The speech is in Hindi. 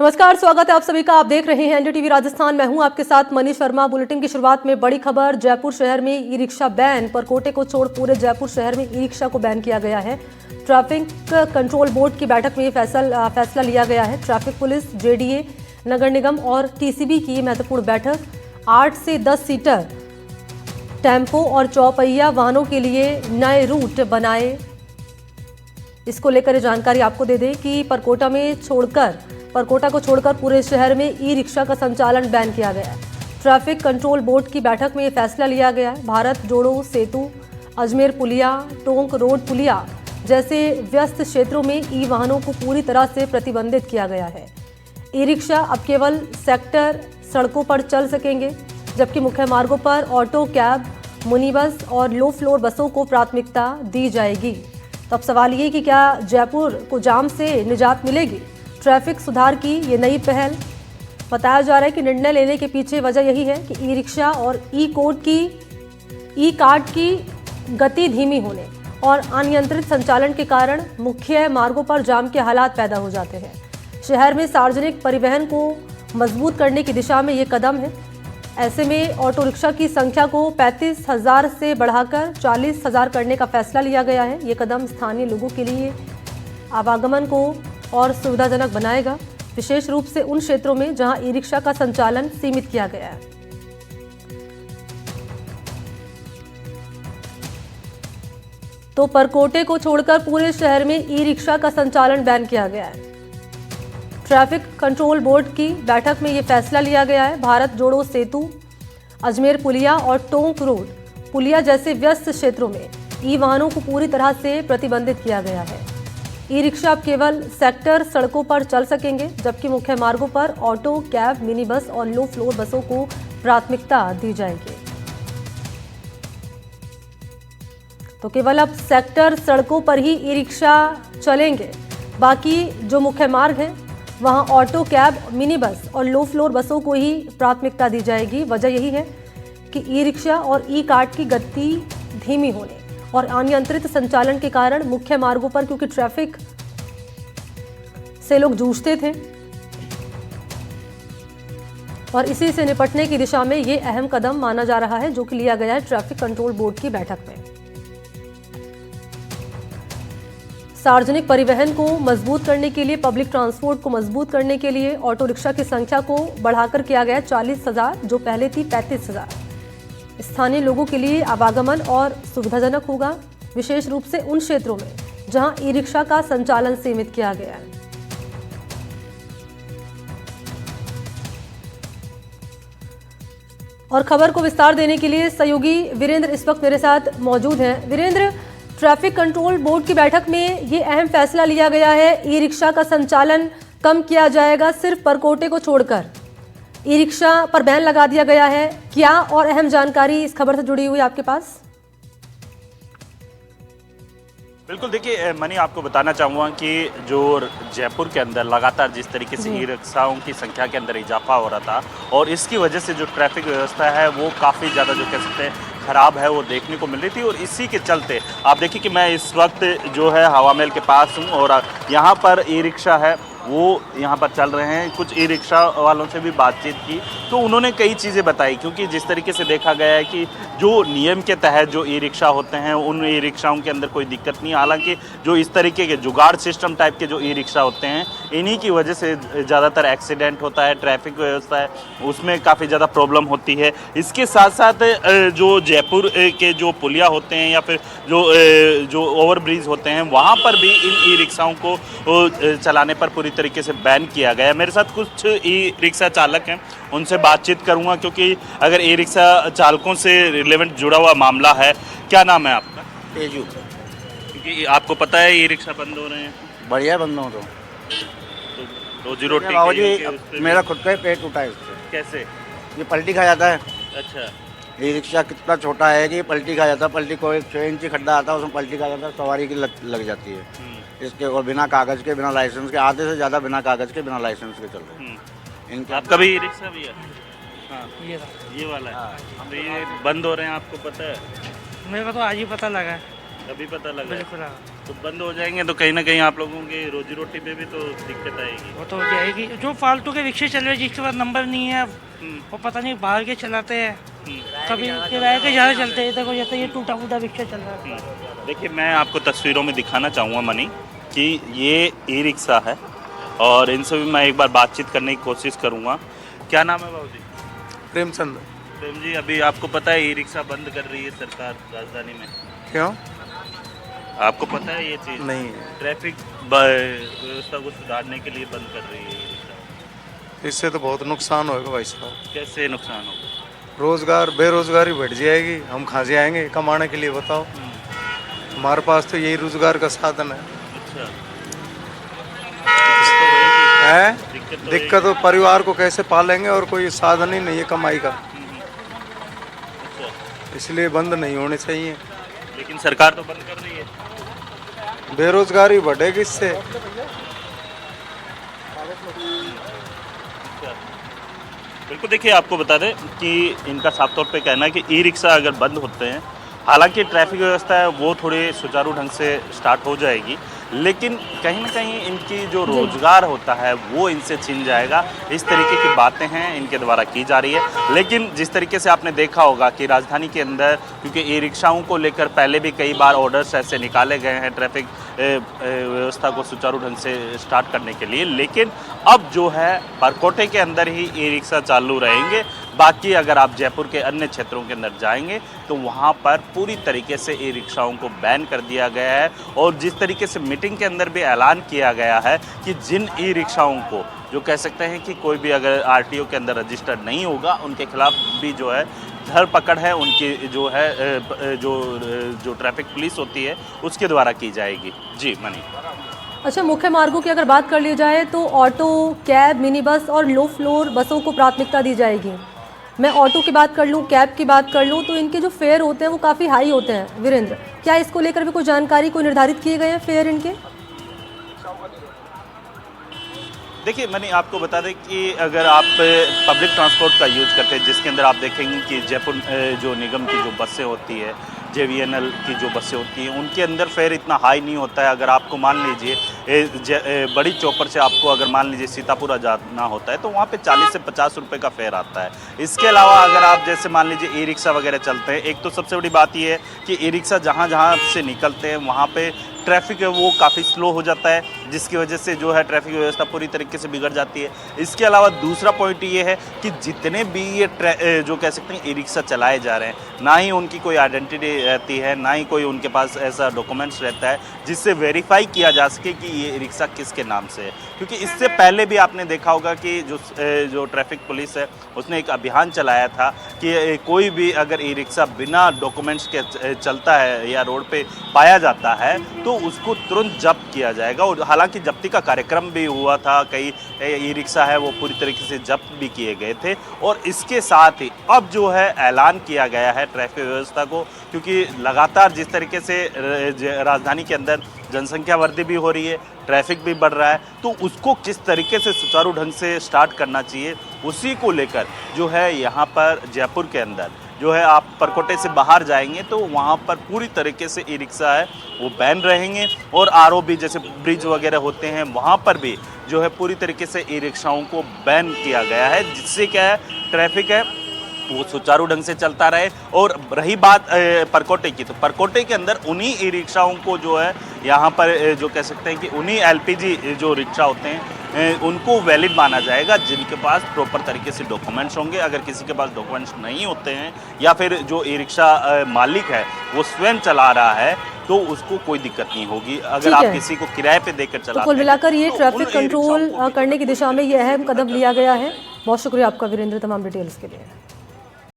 नमस्कार, स्वागत है आप सभी का। आप देख रहे हैं एनडीटीवी राजस्थान। मैं हूं आपके साथ मनीष शर्मा। बुलेटिन की शुरुआत में बड़ी खबर। जयपुर शहर में ई रिक्शा बैन। परकोटे को छोड़ पूरे जयपुर शहर में ई रिक्शा को बैन किया गया है। ट्रैफिक कंट्रोल बोर्ड की बैठक में ये फैसला लिया गया है। ट्रैफिक पुलिस, जेडीए, नगर निगम और टीसीबी की महत्वपूर्ण बैठक। 8 से 10 सीटर टेम्पो और चौपहिया वाहनों के लिए नए रूट बनाए। इसको लेकर जानकारी आपको दे दें कि परकोटा को छोड़कर पूरे शहर में ई रिक्शा का संचालन बैन किया गया है। ट्रैफिक कंट्रोल बोर्ड की बैठक में ये फैसला लिया गया है। भारत जोड़ो सेतु, अजमेर पुलिया, टोंक रोड पुलिया जैसे व्यस्त क्षेत्रों में ई वाहनों को पूरी तरह से प्रतिबंधित किया गया है। ई रिक्शा अब केवल सेक्टर सड़कों पर चल सकेंगे, जबकि मुख्य मार्गों पर ऑटो, कैब, मिनी बस और लो फ्लोर बसों को प्राथमिकता दी जाएगी। तो अब सवाल ये कि क्या जयपुर को जाम से निजात मिलेगी? ट्रैफिक सुधार की ये नई पहल। बताया जा रहा है कि निर्णय लेने के पीछे वजह यही है कि ई रिक्शा और ई कार्ट की गति धीमी होने और अनियंत्रित संचालन के कारण मुख्य मार्गों पर जाम के हालात पैदा हो जाते हैं। शहर में सार्वजनिक परिवहन को मजबूत करने की दिशा में ये कदम है। ऐसे में ऑटो रिक्शा की संख्या को 35,000 से बढ़ाकर 40,000 करने का फैसला लिया गया है। ये कदम स्थानीय लोगों के लिए आवागमन को और सुविधाजनक बनाएगा, विशेष रूप से उन क्षेत्रों में जहां ई रिक्शा का संचालन सीमित किया गया है। तो परकोटे को छोड़कर पूरे शहर में ई रिक्शा का संचालन बैन किया गया है। ट्रैफिक कंट्रोल बोर्ड की बैठक में यह फैसला लिया गया है। भारत जोड़ो सेतु, अजमेर पुलिया और टोंक रोड पुलिया जैसे व्यस्त क्षेत्रों में ई वाहनों को पूरी तरह से प्रतिबंधित किया गया है। ई रिक्शा अब केवल सेक्टर सड़कों पर चल सकेंगे, जबकि मुख्य मार्गों पर ऑटो, कैब, मिनी बस और लो फ्लोर बसों को प्राथमिकता दी जाएगी। तो केवल अब सेक्टर सड़कों पर ही ई रिक्शा चलेंगे। बाकी जो मुख्य मार्ग है वहां ऑटो, कैब, मिनी बस और लो फ्लोर बसों को ही प्राथमिकता दी जाएगी। वजह यही है कि ई रिक्शा और ई कार्ट की गति धीमी होने और अनियंत्रित संचालन के कारण मुख्य मार्गों पर, क्योंकि ट्रैफिक से लोग जूझते थे और इसी से निपटने की दिशा में ये अहम कदम माना जा रहा है, जो कि लिया गया है ट्रैफिक कंट्रोल बोर्ड की बैठक में। सार्वजनिक परिवहन को मजबूत करने के लिए, पब्लिक ट्रांसपोर्ट को मजबूत करने के लिए ऑटो रिक्शा की संख्या को बढ़ाकर किया गया 40,000, जो पहले थी 35,000। स्थानीय लोगों के लिए आवागमन और सुविधाजनक होगा, विशेष रूप से उन क्षेत्रों में जहां ई रिक्शा का संचालन सीमित किया गया है। और खबर को विस्तार देने के लिए सहयोगी वीरेंद्र इस वक्त मेरे साथ मौजूद हैं। वीरेंद्र, ट्रैफिक कंट्रोल बोर्ड की बैठक में ये अहम फैसला लिया गया है, ई रिक्शा का संचालन कम किया जाएगा, सिर्फ परकोटे को छोड़कर ई रिक्शा पर बैन लगा दिया गया है। क्या और अहम जानकारी इस खबर से जुड़ी हुई आपके पास? बिल्कुल, देखिए मनी, आपको बताना चाहूँगा कि जो जयपुर के अंदर लगातार जिस तरीके से ई रिक्शाओं की संख्या के अंदर इजाफा हो रहा था और इसकी वजह से जो ट्रैफिक व्यवस्था है वो काफ़ी ज़्यादा, जो कह सकते हैं, ख़राब है, वो देखने को मिल रही थी। और इसी के चलते आप देखिए कि मैं इस वक्त जो है हवा महल के पास हूँ और यहाँ पर ई रिक्शा है वो यहाँ पर चल रहे हैं। कुछ ई रिक्शा वालों से भी बातचीत की तो उन्होंने कई चीज़ें बताई, क्योंकि जिस तरीके से देखा गया है कि जो नियम के तहत जो ई रिक्शा होते हैं उन ई रिक्शाओं के अंदर कोई दिक्कत नहीं। हालांकि जो इस तरीके के जुगाड़ सिस्टम टाइप के जो ई रिक्शा होते हैं, इन्हीं की वजह से ज़्यादातर एक्सीडेंट होता है, ट्रैफिक व्यवस्था है उसमें काफ़ी ज़्यादा प्रॉब्लम होती है। इसके साथ साथ जो जयपुर के जो पुलिया होते हैं या फिर जो ओवरब्रिज होते हैं, वहाँ पर भी इन ई रिक्शाओं को चलाने पर पूरी तरीके से बैन किया गया। मेरे साथ कुछ ई रिक्शा चालक हैं, उनसे बातचीत करूंगा, क्योंकि अगर ई रिक्शा चालकों से रिलेवेंट जुड़ा हुआ मामला है। क्या नाम है आपका? तेजू। क्योंकि आपको पता है ई रिक्शा बंद हो रहे हैं। बढ़िया बंद हो तो रोजी रोटी बाबूजी, मेरा खुद का ही पेट टूटा है इससे। कैसे? ये पलटी खा जाता है। अच्छा। ई रिक्शा कितना छोटा है कि पलटी खा जाता है। पलटी कोई 6 इंची खड्डा आता है, उसमें पलटी खा जाता है, सवारी की लग जाती है इसके। और बिना कागज़ के, बिना लाइसेंस के, आधे से ज़्यादा बिना कागज़ के, बिना लाइसेंस के चल रहे हैं इनके। आपका भी ई रिक्शा भी है? हाँ, ये वाला है। तो ये बंद हो रहे हैं, आपको पता है? मेरे को तो आज ही पता लगा है। अभी पता लगा? बिल्कुल। तो बंद हो जाएंगे तो कहीं ना कहीं आप लोगों की रोजी रोटी पे भी तो दिक्कत आएगी। वो तो हो जाएगी। जो फालतू के रिक्शे चल रहे हैं जिसके पास नंबर नहीं है वो पता नहीं बाहर के चलाते हैं, कभी किराए के ज़्यादा चलते हैं। देखो जैसे ये टूटा फूटा रिक्शा चल रहा है। देखिए मैं आपको तस्वीरों में दिखाना चाहूँगा मनी कि ये ई रिक्शा है और इनसे भी मैं एक बार बातचीत करने की कोशिश करूँगा। क्या नाम है बाबू जी? प्रेमचंद। प्रेम जी, अभी आपको पता है ई रिक्शा बंद कर रही है सरकार राजधानी में, क्यों? आपको पता है ये चीज़? नहीं, ट्रैफिक व्यवस्था को सुधारने के लिए बंद कर रही है ई रिक्शा। इससे तो बहुत नुकसान होगा भाई साहब। कैसे नुकसान होगा? रोजगार, बेरोजगारी बढ़ जाएगी, हम कहाँ से आएंगे कमाने के लिए बताओ। हमारे पास तो यही रोजगार का साधन है। अच्छा, है दिक्कत तो दिक्कत तो परिवार को कैसे पालेंगे और कोई साधन ही नहीं है कमाई का, अच्छा, इसलिए बंद नहीं होने चाहिए। लेकिन सरकार तो बंद कर रही है। बेरोजगारी बढ़ेगी इससे। बिल्कुल, देखिए आपको बता दें कि इनका साफ तौर पे कहना है कि ई रिक्शा अगर बंद होते हैं, हालांकि ट्रैफिक व्यवस्था है वो थोड़ी सुचारू ढंग से स्टार्ट हो जाएगी, लेकिन कहीं ना कहीं इनकी जो रोजगार होता है वो इनसे छिन जाएगा। इस तरीके की बातें हैं इनके द्वारा की जा रही है। लेकिन जिस तरीके से आपने देखा होगा कि राजधानी के अंदर क्योंकि ई रिक्शाओं को लेकर पहले भी कई बार ऑर्डर्स ऐसे निकाले गए हैं ट्रैफिक व्यवस्था को सुचारू ढंग से स्टार्ट करने के लिए, लेकिन अब जो है परकोटे के अंदर ही ई रिक्शा चालू रहेंगे। बाकी अगर आप जयपुर के अन्य क्षेत्रों के अंदर जाएंगे तो वहाँ पर पूरी तरीके से ई रिक्शाओं को बैन कर दिया गया है। और जिस तरीके से मीटिंग के अंदर भी ऐलान किया गया है कि जिन ई रिक्शाओं को जो कह सकते हैं कि कोई भी अगर आरटीओ के अंदर रजिस्टर्ड नहीं होगा उनके खिलाफ भी जो है धरपकड़ है उनकी जो है जो ट्रैफिक पुलिस होती है उसके द्वारा की जाएगी। जी मनी। अच्छा, मुख्य मार्गों की अगर बात कर ली जाए तो ऑटो, कैब, मिनी बस और लो फ्लोर बसों को प्राथमिकता दी जाएगी। मैं ऑटो की बात कर लूँ, कैब की बात कर लूँ तो इनके जो फेयर होते हैं वो काफ़ी हाई होते हैं। वीरेंद्र, क्या इसको लेकर भी कोई जानकारी, कोई निर्धारित किए गए हैं फेयर इनके? देखिए मैंने आपको बता दें कि अगर आप पब्लिक ट्रांसपोर्ट का यूज करते हैं जिसके अंदर आप देखेंगे कि जयपुर जो निगम की जो बसें होती है, JVNL की जो बसें होती हैं उनके अंदर फेयर इतना हाई नहीं होता है। अगर आपको मान लीजिए बड़ी चौपर से आपको अगर मान लीजिए सीतापुरा जाना होता है तो वहाँ पे 40 से 50 रुपए का फेयर आता है। इसके अलावा अगर आप जैसे मान लीजिए ई रिक्शा वगैरह चलते हैं, एक तो सबसे बड़ी बात ये है कि ई रिक्शा जहाँ जहाँ से निकलते हैं वहाँ पे ट्रैफिक है वो काफ़ी स्लो हो जाता है, जिसकी वजह से जो है ट्रैफिक व्यवस्था पूरी तरीके से बिगड़ जाती है। इसके अलावा दूसरा पॉइंट ये है कि जितने भी ये जो कह सकते हैं ई रिक्शा चलाए जा रहे हैं, ना ही उनकी कोई आइडेंटिटी रहती है, ना ही कोई उनके पास ऐसा डॉक्यूमेंट्स रहता है जिससे वेरीफाई किया जा सके कि ये रिक्शा किसके नाम से है। क्योंकि इससे पहले भी आपने देखा होगा कि जो ट्रैफिक पुलिस है उसने एक अभियान चलाया था कि कोई भी अगर ई रिक्शा बिना डॉक्यूमेंट्स के चलता है या रोड पे पाया जाता है तो उसको तुरंत जब्त किया जाएगा। और हालांकि जब्ती का कार्यक्रम भी हुआ था, कई ई रिक्शा है वो पूरी तरीके से जब्त भी किए गए थे। और इसके साथ ही अब जो है ऐलान किया गया है ट्रैफिक व्यवस्था को, क्योंकि लगातार जिस तरीके से राजधानी के अंदर जनसंख्या वृद्धि भी हो रही है, ट्रैफिक भी बढ़ रहा है, तो उसको किस तरीके से सुचारू ढंग से स्टार्ट करना चाहिए उसी को लेकर जो है यहाँ पर जयपुर के अंदर जो है आप परकोटे से बाहर जाएंगे तो वहाँ पर पूरी तरीके से ई रिक्शा है वो बैन रहेंगे। और आरओबी जैसे ब्रिज वगैरह होते हैं वहाँ पर भी जो है पूरी तरीके से ई रिक्शाओं को बैन किया गया है, जिससे क्या है ट्रैफिक है वो सुचारू ढंग से चलता रहे। और रही बात परकोटे की, तो परकोटे के अंदर उन्हीं ई रिक्शाओं को जो है यहाँ पर जो कह सकते हैं कि उन्हीं LPG जो रिक्शा होते हैं उनको वैलिड माना जाएगा जिनके पास प्रॉपर तरीके से डॉक्यूमेंट्स होंगे। अगर किसी के पास डॉक्यूमेंट्स नहीं होते हैं या फिर जो ई रिक्शा मालिक है वो स्वयं चला रहा है तो उसको कोई दिक्कत नहीं होगी। अगर आप किसी को किराए पे देकर चलाते हैं, कुल मिलाकर ये ट्रैफिक कंट्रोल करने की दिशा में ये अहम कदम लिया गया है। बहुत शुक्रिया आपका वीरेंद्र तमाम डिटेल्स के लिए।